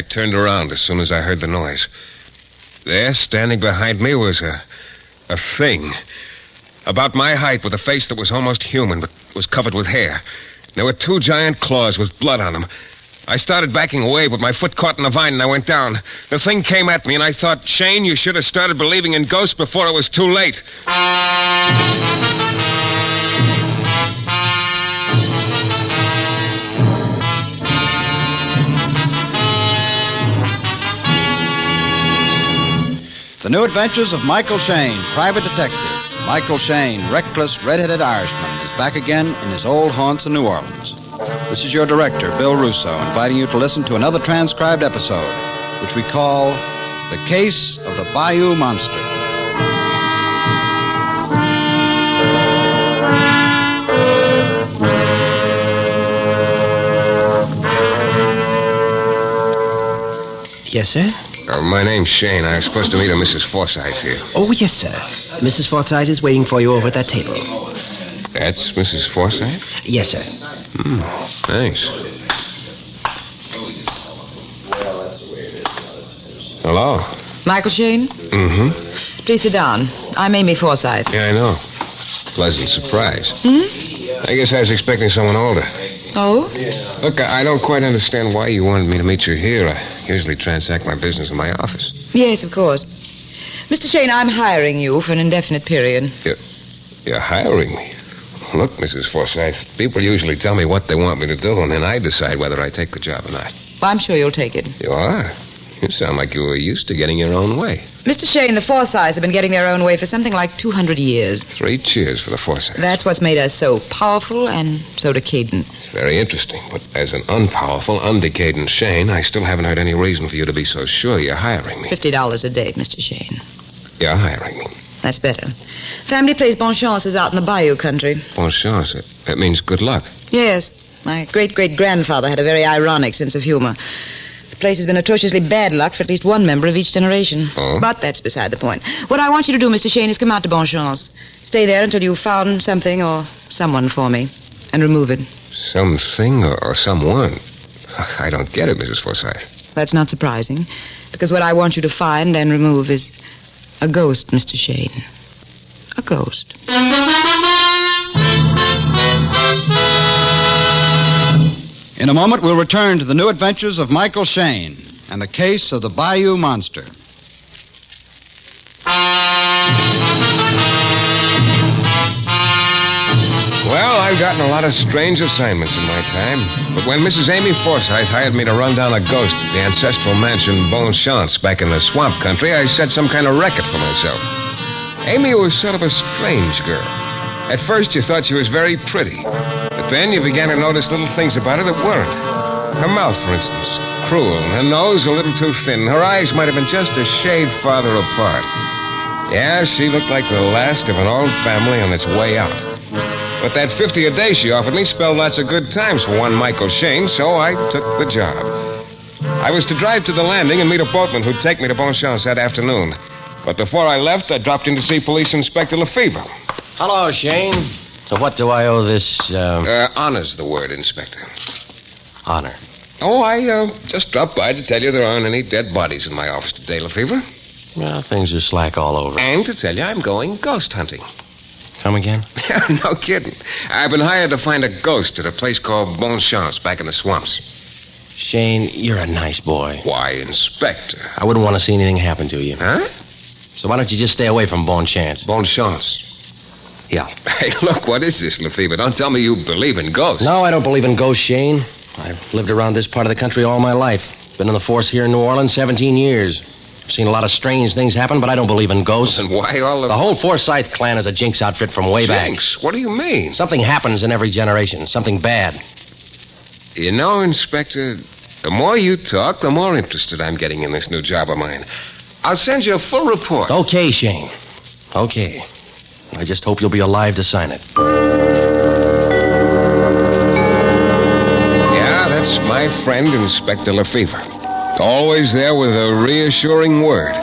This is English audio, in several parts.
turned around as soon as I heard the noise. There, standing behind me, was a thing. About my height, with a face that was almost human, but was covered with hair. There were 2 giant claws with blood on them. I started backing away, but my foot caught in a vine and I went down. The thing came at me, and I thought, Shayne, you should have started believing in ghosts before it was too late. The New Adventures of Michael Shayne, Private Detective. Michael Shayne, reckless, red-headed Irishman, is back again in his old haunts in New Orleans. This is your director, Bill Russo, inviting you to listen to another transcribed episode, which we call The Case of the Bayou Monster. Yes, sir? My name's Shayne. I was supposed to meet a Mrs. Forsythe here. Oh, yes, sir. Mrs. Forsythe is waiting for you over at that table. That's Mrs. Forsythe? Yes, sir. Thanks. Hello? Michael Shayne? Mm-hmm. Please sit down. I'm Amy Forsythe. Yeah, I know. Pleasant surprise. I guess I was expecting someone older. Oh? Look, I don't quite understand why you wanted me to meet you here. I usually transact my business in my office. Yes, of course. Mr. Shayne, I'm hiring you for an indefinite period. You're hiring me? Look, Mrs. Forsythe, people usually tell me what they want me to do, and then I decide whether I take the job or not. Well, I'm sure you'll take it. You are? You sound like you were used to getting your own way. Mr. Shayne, the Forsythes have been getting their own way for something like 200 years. 3 cheers for the Forsythes. That's what's made us so powerful and so decadent. It's very interesting, but as an unpowerful, undecadent Shayne, I still haven't heard any reason for you to be so sure you're hiring me. $50 a day, Mr. Shayne. You're hiring me. That's better. Family place Bonchance is out in the Bayou country. Bonchance? That means good luck. Yes. My great-great-grandfather had a very ironic sense of humor. The place has been atrociously bad luck for at least one member of each generation. Oh? But that's beside the point. What I want you to do, Mr. Shayne, is come out to Bonchance. Stay there until you've found something or someone for me. And remove it. Something or someone? I don't get it, Mrs. Forsythe. That's not surprising. Because what I want you to find and remove is a ghost, Mr. Shayne. A ghost. In a moment, we'll return to the New Adventures of Michael Shayne and the case of the Bayou Monster. Well, I've gotten a lot of strange assignments in my time. But when Mrs. Amy Forsythe hired me to run down a ghost at the ancestral mansion Bonchance back in the swamp country, I set some kind of record for myself. Amy was sort of a strange girl. At first, you thought she was very pretty. But then you began to notice little things about her that weren't. Her mouth, for instance, cruel, and her nose a little too thin. Her eyes might have been just a shade farther apart. Yeah, she looked like the last of an old family on its way out. But that $50 a day she offered me spelled lots of good times for one Michael Shayne, so I took the job. I was to drive to the landing and meet a boatman who'd take me to Bonchance that afternoon. But before I left, I dropped in to see Police Inspector Lefevre. Hello, Shayne. To what do I owe this, Honor's the word, Inspector. honor? Oh, I just dropped by to tell you there aren't any dead bodies in my office today, Lefevre. Well, things are slack all over. And to tell you I'm going ghost hunting. Come again? No kidding. I've been hired to find a ghost at a place called Bonchance back in the swamps. Shayne, you're a nice boy. Why, Inspector? I wouldn't want to see anything happen to you. Huh? So why don't you just stay away from Bonchance? Bonchance. Yeah. Hey, look, what is this, Lefevre? Don't tell me you believe in ghosts. No, I don't believe in ghosts, Shayne. I've lived around this part of the country all my life. Been in the force here in New Orleans 17 years. I've seen a lot of strange things happen, but I don't believe in ghosts. And why all of... The whole Forsyth clan is a jinx outfit from way back. Jinx? What do you mean? Something happens in every generation. Something bad. You know, Inspector, the more you talk, the more interested I'm getting in this new job of mine. I'll send you a full report. Okay, Shayne. Okay. I just hope you'll be alive to sign it. Yeah, that's my friend, Inspector Lefevre. Always there with a reassuring word.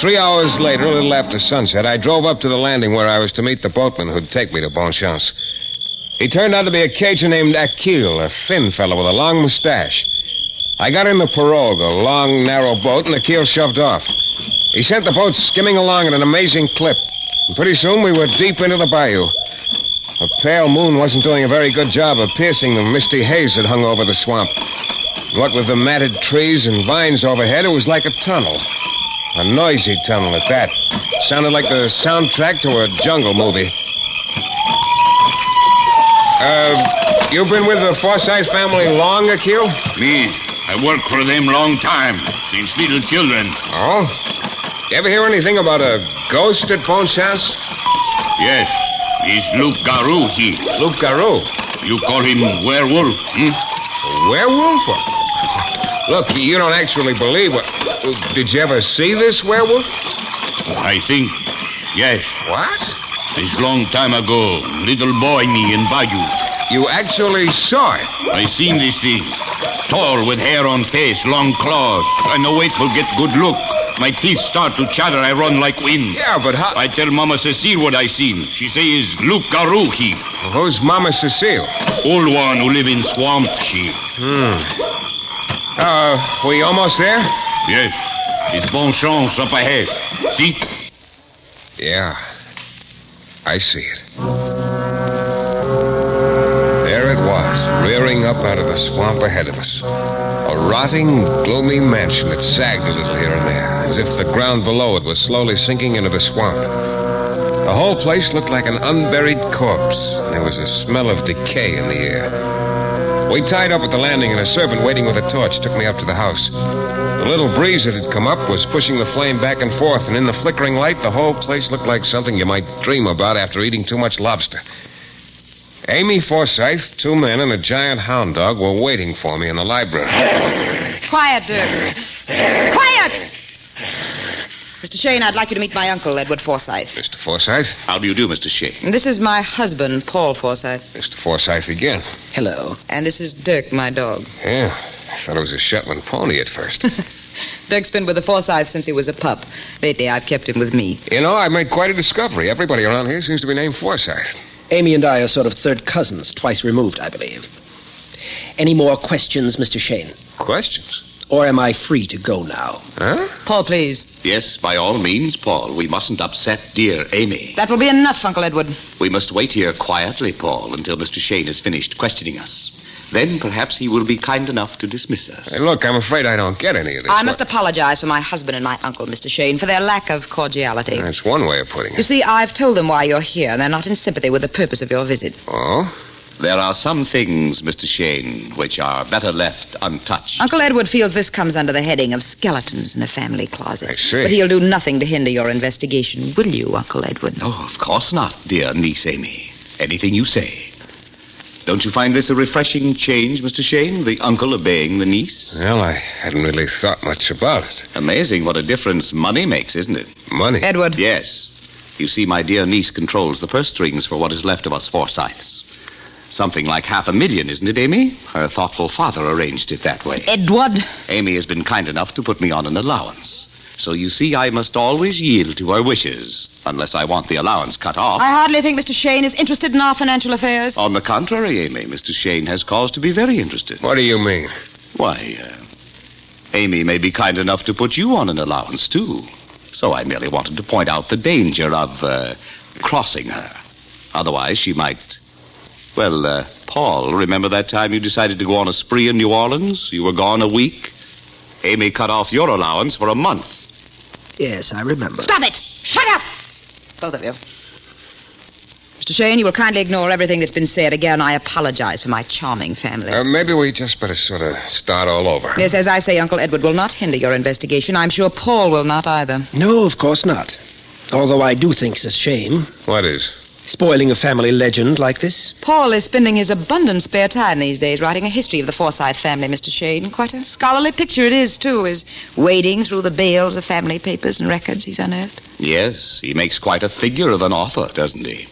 3 hours later, a little after sunset, I drove up to the landing where I was to meet the boatman who'd take me to Bonchance. He turned out to be a Cajun named Akil, a thin fellow with a long mustache. I got in the pirogue, a long, narrow boat, and the keel shoved off. He sent the boat skimming along at an amazing clip. And pretty soon we were deep into the bayou. The pale moon wasn't doing a very good job of piercing the misty haze that hung over the swamp. What with the matted trees and vines overhead, it was like a tunnel. A noisy tunnel at that. Sounded like the soundtrack to a jungle movie. You've been with the Forsyth family long, Akil? Me, I work for them long time, since little children. Oh? You ever hear anything about a ghost at Bonchance? Yes, it's Luke Garou, he. Luke Garou? You call him werewolf, A werewolf? Look, you don't actually believe it. Did you ever see this werewolf? I think, yes. What? This long time ago, little boy me in Bayou. You actually saw it? I seen this thing. Tall with hair on face, long claws. I no wait for get good look. My teeth start to chatter, I run like wind. Yeah, but how... I tell Mama Cecile what I seen. She say is Luke Garou, he. Who's Mama Cecile? Old one who live in swamp, she. We almost there? Yes. It's Bonchance up ahead. See? Yeah. I see it. There it was, rearing up out of the swamp ahead of us. A rotting, gloomy mansion that sagged a little here and there, as if the ground below it was slowly sinking into the swamp. The whole place looked like an unburied corpse, and there was a smell of decay in the air. We tied up at the landing, and a servant waiting with a torch took me up to the house. The little breeze that had come up was pushing the flame back and forth, and in the flickering light, the whole place looked like something you might dream about after eating too much lobster. Amy Forsyth, 2 men, and a giant hound dog were waiting for me in the library. Quiet, Dirk. Quiet! Mr. Shayne, I'd like you to meet my uncle, Edward Forsyth. Mr. Forsyth? How do you do, Mr. Shayne? And this is my husband, Paul Forsyth. Mr. Forsyth again. Hello. And this is Dirk, my dog. Yeah, I thought it was a Shetland pony at first. Dirk's been with the Forsyths since he was a pup. Lately, I've kept him with me. You know, I made quite a discovery. Everybody around here seems to be named Forsyth. Amy and I are sort of third cousins, twice removed, I believe. Any more questions, Mr. Shayne? Questions? Or am I free to go now? Huh? Paul, please. Yes, by all means, Paul. We mustn't upset dear Amy. That will be enough, Uncle Edward. We must wait here quietly, Paul, until Mr. Shayne has finished questioning us. Then perhaps he will be kind enough to dismiss us. Hey, look, I'm afraid I don't get any of this. I must apologize for my husband and my uncle, Mr. Shayne, for their lack of cordiality. That's one way of putting it. You see, I've told them why you're here, and they're not in sympathy with the purpose of your visit. Oh? There are some things, Mr. Shayne, which are better left untouched. Uncle Edward feels this comes under the heading of skeletons in the family closet. I see. But he'll do nothing to hinder your investigation, will you, Uncle Edward? Oh, of course not, dear niece Amy. Anything you say. Don't you find this a refreshing change, Mr. Shayne, the uncle obeying the niece? Well, I hadn't really thought much about it. Amazing what a difference money makes, isn't it? Money? Edward. Yes. You see, my dear niece controls the purse strings for what is left of us Forsyths. Something like $500,000, isn't it, Amy? Her thoughtful father arranged it that way. Edward! Amy has been kind enough to put me on an allowance. So you see, I must always yield to her wishes, unless I want the allowance cut off. I hardly think Mr. Shayne is interested in our financial affairs. On the contrary, Amy, Mr. Shayne has cause to be very interested. What do you mean? Why, Amy may be kind enough to put you on an allowance, too. So I merely wanted to point out the danger of, crossing her. Otherwise, she might... Well, Paul, remember that time you decided to go on a spree in New Orleans? You were gone a week. Amy cut off your allowance for a month. Yes, I remember. Stop it! Shut up! Both of you. Mr. Shayne, you will kindly ignore everything that's been said. Again, I apologize for my charming family. Maybe we just better sort of start all over. Yes, as I say, Uncle Edward will not hinder your investigation. I'm sure Paul will not either. No, of course not. Although I do think it's a shame. What is? Spoiling a family legend like this. Paul is spending his abundant spare time these days writing a history of the Forsyth family, Mr. Shayne. Quite a scholarly picture it is, too, is wading through the bales of family papers and records he's unearthed. Yes, he makes quite a figure of an author, doesn't he?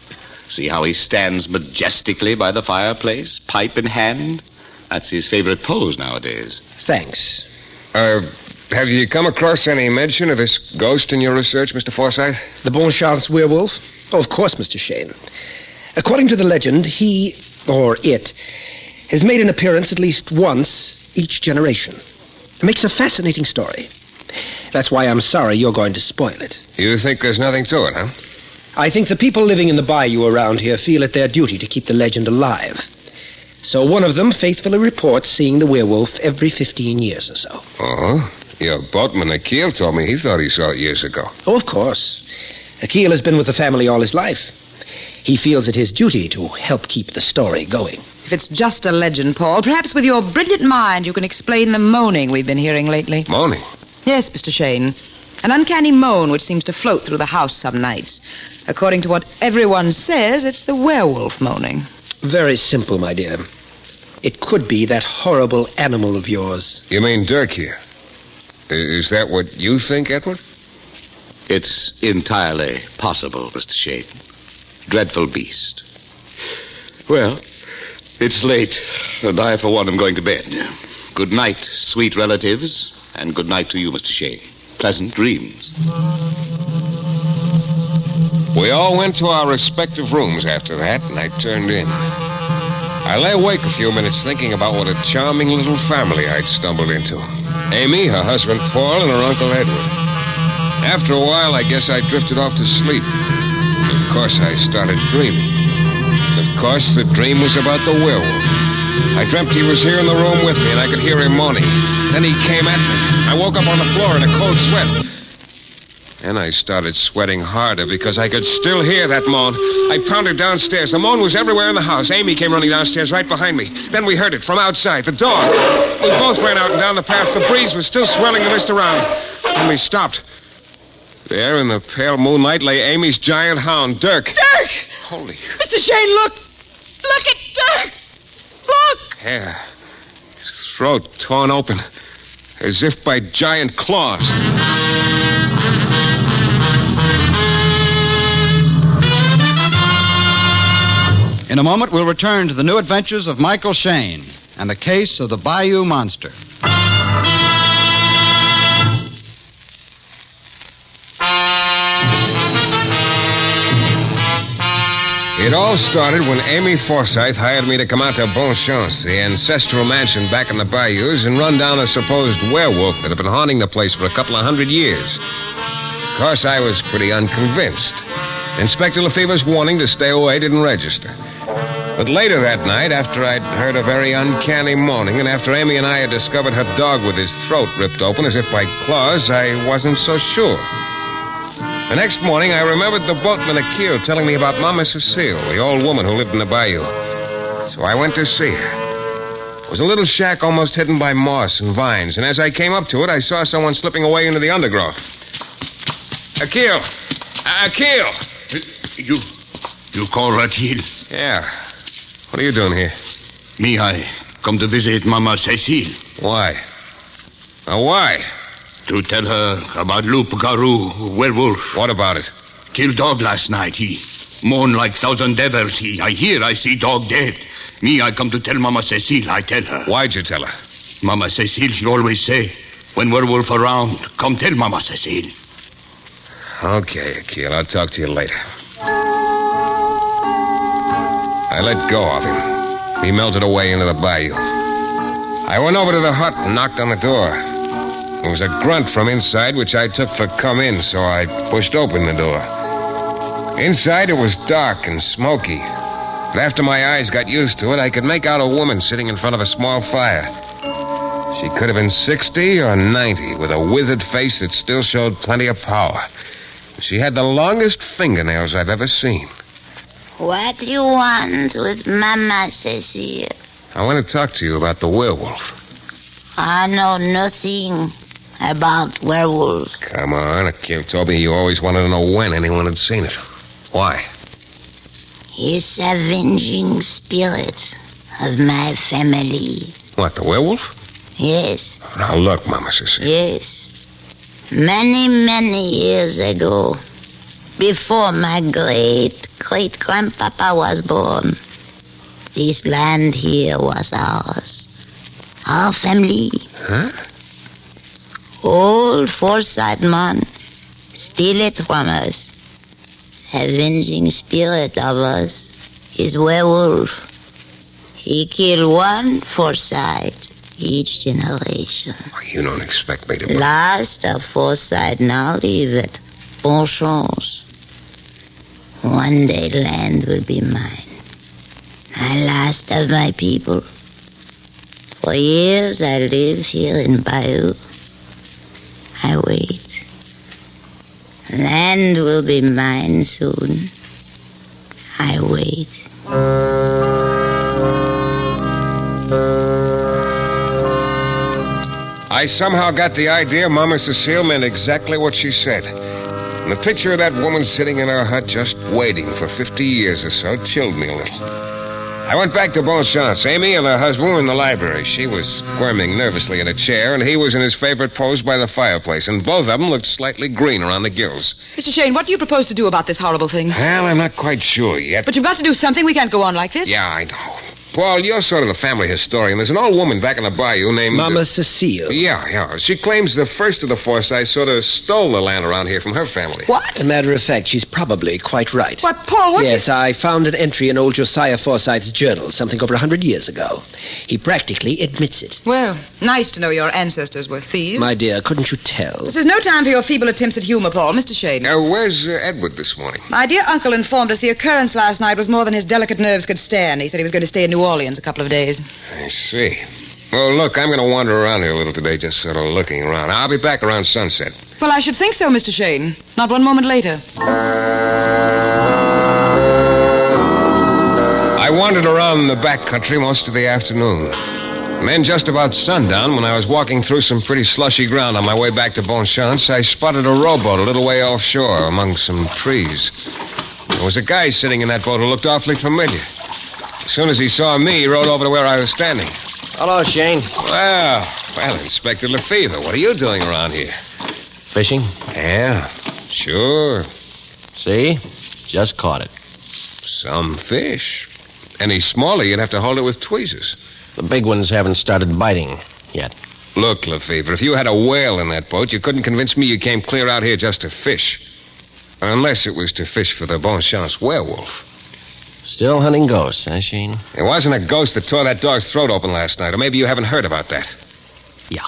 See how he stands majestically by the fireplace, pipe in hand? That's his favorite pose nowadays. Thanks. Have you come across any mention of this ghost in your research, Mr. Forsyth? The Bonchance werewolf? Oh, of course, Mr. Shayne. According to the legend, he, or it, has made an appearance at least once each generation. It makes a fascinating story. That's why I'm sorry you're going to spoil it. You think there's nothing to it, huh? I think the people living in the bayou around here feel it their duty to keep the legend alive. So one of them faithfully reports seeing the werewolf every 15 years or so. Oh? Your boatman, Akil, told me he thought he saw it years ago. Oh, of course. Akil has been with the family all his life. He feels it his duty to help keep the story going. If it's just a legend, Paul, perhaps with your brilliant mind you can explain the moaning we've been hearing lately. Moaning? Yes, Mr. Shayne. An uncanny moan which seems to float through the house some nights. According to what everyone says, it's the werewolf moaning. Very simple, my dear. It could be that horrible animal of yours. You mean Dirk here? Is that what you think, Edward? It's entirely possible, Mr. Shayne. Dreadful beast. Well, it's late, and I, for one, am going to bed. Good night, sweet relatives, and good night to you, Mr. Shayne. Pleasant dreams. We all went to our respective rooms after that, and I turned in. I lay awake a few minutes thinking about what a charming little family I'd stumbled into. Amy, her husband Paul, and her Uncle Edward. After a while, I guess I drifted off to sleep. Of course, I started dreaming. Of course, the dream was about the werewolf. I dreamt he was here in the room with me, and I could hear him moaning. Then he came at me. I woke up on the floor in a cold sweat. Then I started sweating harder because I could still hear that moan. I pounded downstairs. The moan was everywhere in the house. Amy came running downstairs right behind me. Then we heard it from outside, the dog. We both ran out and down the path. The breeze was still swirling the mist around. Then we stopped. There in the pale moonlight lay Amy's giant hound, Dirk. Dirk! Holy... Mr. Shayne, look! Look at Dirk! Look! Hair. His throat torn open, as if by giant claws. In a moment, we'll return to the new adventures of Michael Shayne and the case of the Bayou Monster. It all started when Amy Forsythe hired me to come out to Bonchance, the ancestral mansion back in the bayous, and run down a supposed werewolf that had been haunting the place for a couple of 100 years. Of course, I was pretty unconvinced. Inspector Lefebvre's warning to stay away didn't register. But later that night, after I'd heard a very uncanny moaning, and after Amy and I had discovered her dog with his throat ripped open as if by claws, I wasn't so sure. The next morning, I remembered the boatman Akil telling me about Mama Cecile, the old woman who lived in the bayou. So I went to see her. It was a little shack almost hidden by moss and vines, and as I came up to it, I saw someone slipping away into the undergrowth. Akil! Akil! You call Akil? Yeah. What are you doing here? Me, I come to visit Mama Cecile. Why? Why? To tell her about Loup Garou, werewolf. What about it? Killed dog last night. He moan like thousand devils. I see dog dead. Me, I come to tell Mama Cecile. I tell her. Why'd you tell her? Mama Cecile, she always say, when werewolf around, come tell Mama Cecile. Okay, Akil, I'll talk to you later. I let go of him. He melted away into the bayou. I went over to the hut and knocked on the door. There was a grunt from inside, which I took for come in, so I pushed open the door. Inside, it was dark and smoky. But after my eyes got used to it, I could make out a woman sitting in front of a small fire. She could have been 60 or 90, with a withered face that still showed plenty of power. She had the longest fingernails I've ever seen. What do you want with Mama Cecile? I want to talk to you about the werewolf. I know nothing about werewolves. Come on, Akil told me you always wanted to know when anyone had seen it. Why? It's avenging spirit of my family. What, the werewolf? Yes. Now look, Mama Cecile. Yes. Many, many years ago, before my great-great-grandpapa was born, this land here was ours. Our family. Huh? Old Forsythe man steal it from us. Avenging spirit of us is werewolf. He killed one Forsythe each generation. You don't expect me to... Last of foresight, now leave it. Bon chance. One day land will be mine. I last of my people. For years I live here in Bayou. I wait. Land will be mine soon. I wait. I somehow got the idea Mama Cecile meant exactly what she said. And the picture of that woman sitting in her hut just waiting for 50 years or so chilled me a little. I went back to Bon Chance. Amy and her husband were in the library. She was squirming nervously in a chair, and he was in his favorite pose by the fireplace, and both of them looked slightly green around the gills. Mr. Shayne, what do you propose to do about this horrible thing? Well, I'm not quite sure yet. But you've got to do something. We can't go on like this. Yeah, I know. Paul, you're sort of the family historian. There's an old woman back in the bayou named... Mama Cecile. Yeah. She claims the first of the Forsythes sort of stole the land around here from her family. What? As a matter of fact, she's probably quite right. But, Paul, what... Yes, I found an entry in old Josiah Forsythe's journal something over 100 years ago. He practically admits it. Well, nice to know your ancestors were thieves. My dear, couldn't you tell? This is no time for your feeble attempts at humor, Paul. Mr. Shayne. Where's Edward this morning? My dear uncle informed us the occurrence last night was more than his delicate nerves could stand. He said he was going to stay in New Orleans a couple of days. I see. Well, look, I'm going to wander around here a little today, just sort of looking around. I'll be back around sunset. Well, I should think so, Mr. Shayne. Not one moment later. I wandered around the back country most of the afternoon. And then just about sundown, when I was walking through some pretty slushy ground on my way back to Bon Chance, I spotted a rowboat a little way offshore among some trees. There was a guy sitting in that boat who looked awfully familiar. As soon as he saw me, he rode over to where I was standing. Hello, Shayne. Well, Inspector Lefevre, what are you doing around here? Fishing? Yeah, sure. See? Just caught it. Some fish. Any smaller, you'd have to hold it with tweezers. The big ones haven't started biting yet. Look, Lefevre, if you had a whale in that boat, you couldn't convince me you came clear out here just to fish. Unless it was to fish for the Bon Chance werewolf. Still hunting ghosts, huh, Shayne? It wasn't a ghost that tore that dog's throat open last night, or maybe you haven't heard about that. Yeah.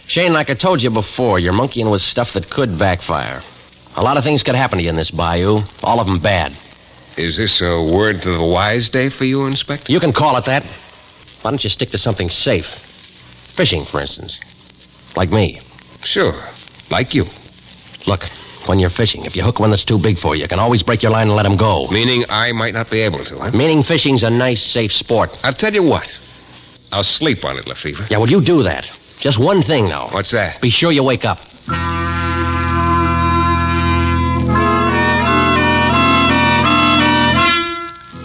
Shayne, like I told you before, you're monkeying with stuff that could backfire. A lot of things could happen to you in this bayou, all of them bad. Is this a word to the wise day for you, Inspector? You can call it that. Why don't you stick to something safe? Fishing, for instance. Like me. Sure, like you. Look, when you're fishing, if you hook one that's too big for you, you can always break your line and let him go. Meaning I might not be able to, huh? Meaning fishing's a nice, safe sport. I'll tell you what. I'll sleep on it, Lefevre. Yeah, well, you do that. Just one thing, though. What's that? Be sure you wake up.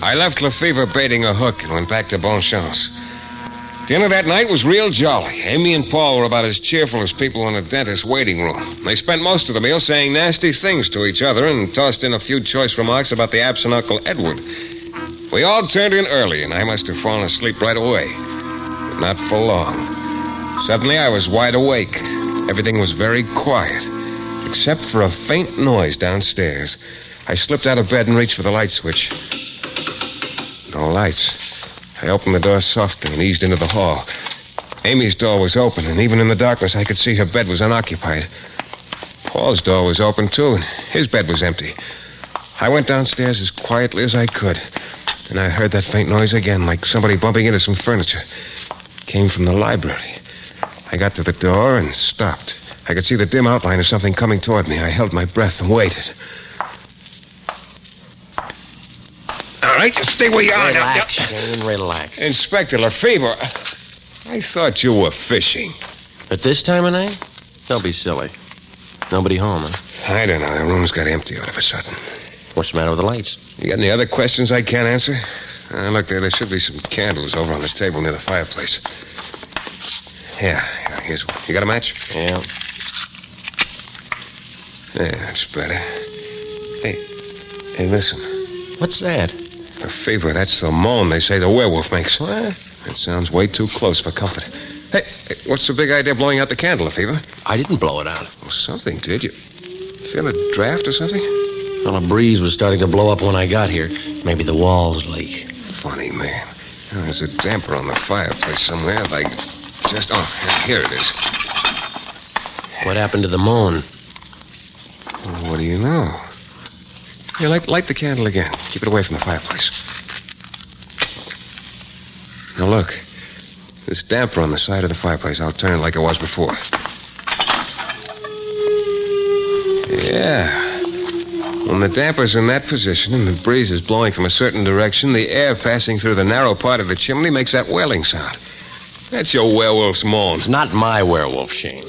I left Lefevre baiting a hook and went back to Bon Chance. Dinner that night was real jolly. Amy and Paul were about as cheerful as people in a dentist's waiting room. They spent most of the meal saying nasty things to each other and tossed in a few choice remarks about the absent Uncle Edward. We all turned in early, and I must have fallen asleep right away. But not for long. Suddenly, I was wide awake. Everything was very quiet, except for a faint noise downstairs. I slipped out of bed and reached for the light switch. No lights. I opened the door softly and eased into the hall. Amy's door was open, and even in the darkness, I could see her bed was unoccupied. Paul's door was open, too, and his bed was empty. I went downstairs as quietly as I could, and I heard that faint noise again, like somebody bumping into some furniture. It came from the library. I got to the door and stopped. I could see the dim outline of something coming toward me. I held my breath and waited. All right, just stay where you are now. Relax, Shayne, relax. Inspector Lefevre, I thought you were fishing. At this time of night? Don't be silly. Nobody home, huh? I don't know. The room's got empty all of a sudden. What's the matter with the lights? You got any other questions I can't answer? Look, there should be some candles over on this table near the fireplace. Yeah, here's one. You got a match? Yeah. Yeah, that's better. Hey, listen. What's that? Lefevre, that's the moan they say the werewolf makes. What? It sounds way too close for comfort. Hey, what's the big idea of blowing out the candle, Lefevre? I didn't blow it out. Well, something did. You feel a draft or something? Well, a breeze was starting to blow up when I got here. Maybe the walls leak. Funny, man. Oh, there's a damper on the fireplace somewhere. If I just... Oh, here it is. What happened to the moon? Well, what do you know? Here, light the candle again. Keep it away from the fireplace. Now, look. This damper on the side of the fireplace. I'll turn it like it was before. Yeah. When the damper's in that position and the breeze is blowing from a certain direction, the air passing through the narrow part of the chimney makes that wailing sound. That's your werewolf's moan. It's not my werewolf, Shayne.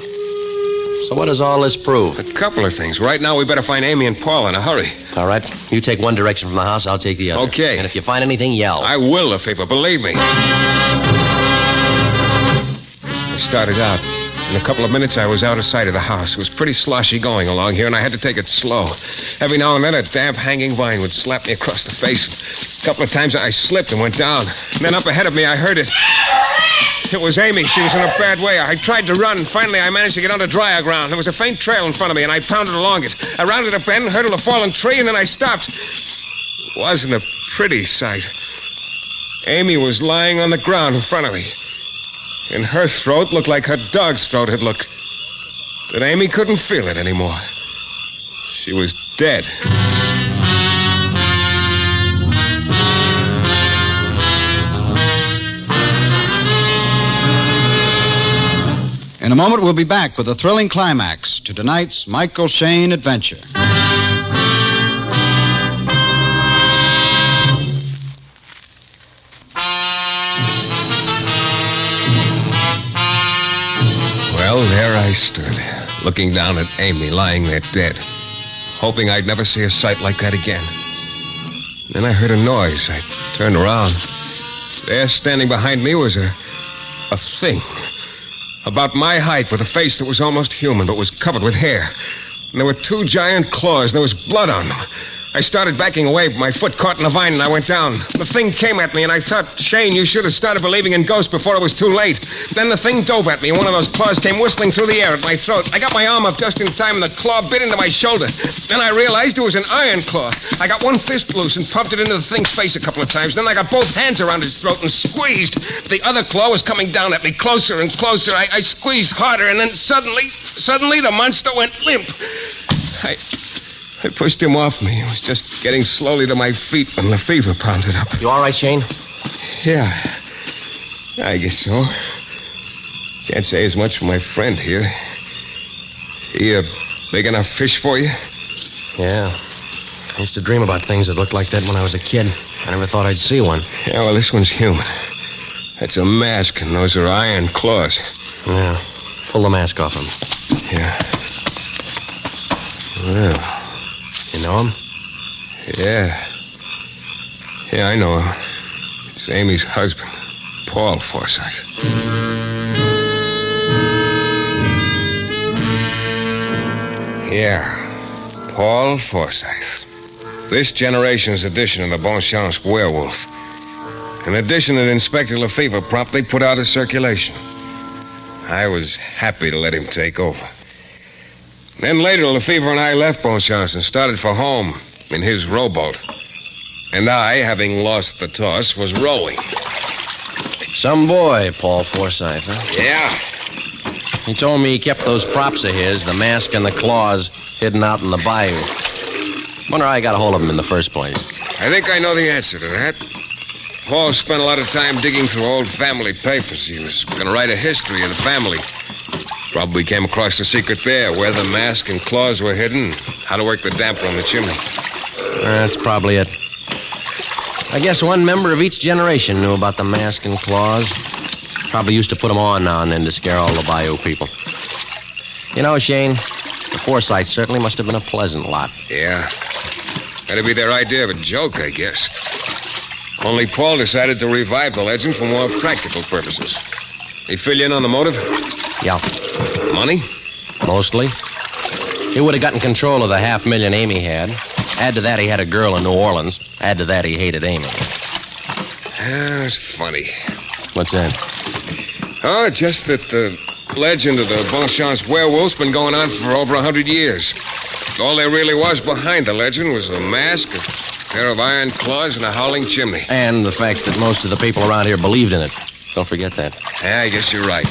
So what does all this prove? A couple of things. Right now, we better find Amy and Paul in a hurry. All right. You take one direction from the house, I'll take the other. Okay. And if you find anything, yell. I will, Lefevre, believe me. I started out. In a couple of minutes, I was out of sight of the house. It was pretty sloshy going along here, and I had to take it slow. Every now and then, a damp hanging vine would slap me across the face. A couple of times, I slipped and went down. And then up ahead of me, I heard it. It was Amy. She was in a bad way. I tried to run. Finally, I managed to get onto drier ground. There was a faint trail in front of me, and I pounded along it. I rounded a bend, hurdled a fallen tree, and then I stopped. It wasn't a pretty sight. Amy was lying on the ground in front of me. And her throat looked like her dog's throat had looked. But Amy couldn't feel it anymore. She was dead. In a moment, we'll be back with a thrilling climax to tonight's Michael Shayne adventure. Well, there I stood, looking down at Amy lying there dead, hoping I'd never see a sight like that again. Then I heard a noise. I turned around. There, standing behind me, was a thing. About my height, with a face that was almost human, but was covered with hair. And there were two giant claws, and there was blood on them. I started backing away, but my foot caught in a vine, and I went down. The thing came at me, and I thought, Shayne, you should have started believing in ghosts before it was too late. Then the thing dove at me, and one of those claws came whistling through the air at my throat. I got my arm up just in time, and the claw bit into my shoulder. Then I realized it was an iron claw. I got one fist loose and pumped it into the thing's face a couple of times. Then I got both hands around its throat and squeezed. The other claw was coming down at me, closer and closer. I squeezed harder, and then suddenly the monster went limp. I pushed him off me. He was just getting slowly to my feet when Lefevre pounded up. You all right, Shayne? Yeah, I guess so. Can't say as much for my friend here. He a big enough fish for you? Yeah. I used to dream about things that looked like that when I was a kid. I never thought I'd see one. Yeah, well, this one's human. That's a mask, and those are iron claws. Yeah. Pull the mask off him. Yeah. Well... You know him? Yeah. Yeah, I know him. It's Amy's husband, Paul Forsythe. Yeah, Paul Forsythe. This generation's edition of the Bon Chance werewolf. An edition that Inspector Lefevre promptly put out of circulation. I was happy to let him take over. Then later, Lefevre and I left Bonchance and started for home in his rowboat. And I, having lost the toss, was rowing. Some boy, Paul Forsythe, huh? Yeah. He told me he kept those props of his, the mask and the claws, hidden out in the bayou. Wonder how I got a hold of them in the first place. I think I know the answer to that. Paul spent a lot of time digging through old family papers. He was going to write a history of the family. Probably came across the secret there, where the mask and claws were hidden, how to work the damper on the chimney. That's probably it. I guess one member of each generation knew about the mask and claws. Probably used to put them on now and then to scare all the bayou people. You know, Shayne, the Forsythes certainly must have been a pleasant lot. Yeah. That'd be their idea of a joke, I guess. Only Paul decided to revive the legend for more practical purposes. He fill you in on the motive? Yeah. Money? Mostly. He would have gotten control of the $500,000 Amy had. Add to that, he had a girl in New Orleans. Add to that, he hated Amy. That's funny. What's that? Oh, just that the legend of the Bon Chance werewolf's been going on for over 100 years. All there really was behind the legend was a mask, a pair of iron claws, and a howling chimney. And the fact that most of the people around here believed in it. Don't forget that. Yeah, I guess you're right.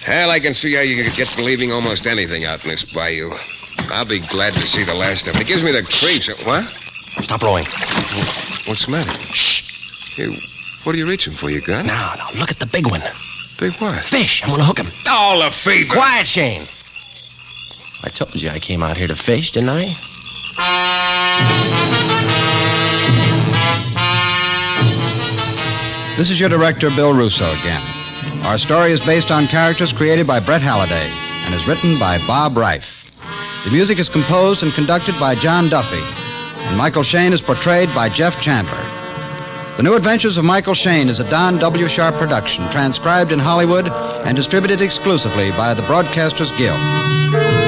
Hell, I can see how you could get believing almost anything out in this bayou. I'll be glad to see the last of it. It gives me the creeps. What? Stop rowing. What's the matter? Shh. Hey, what are you reaching for, you gun? Now, look at the big one. Big what? Fish. I'm going to hook him. All the fever. Quiet, Shayne. I told you I came out here to fish, didn't I? This is your director, Bill Russo, again. Our story is based on characters created by Brett Halliday and is written by Bob Reif. The music is composed and conducted by John Duffy, and Michael Shayne is portrayed by Jeff Chandler. The New Adventures of Michael Shayne is a Don W. Sharp production, transcribed in Hollywood and distributed exclusively by the Broadcasters Guild.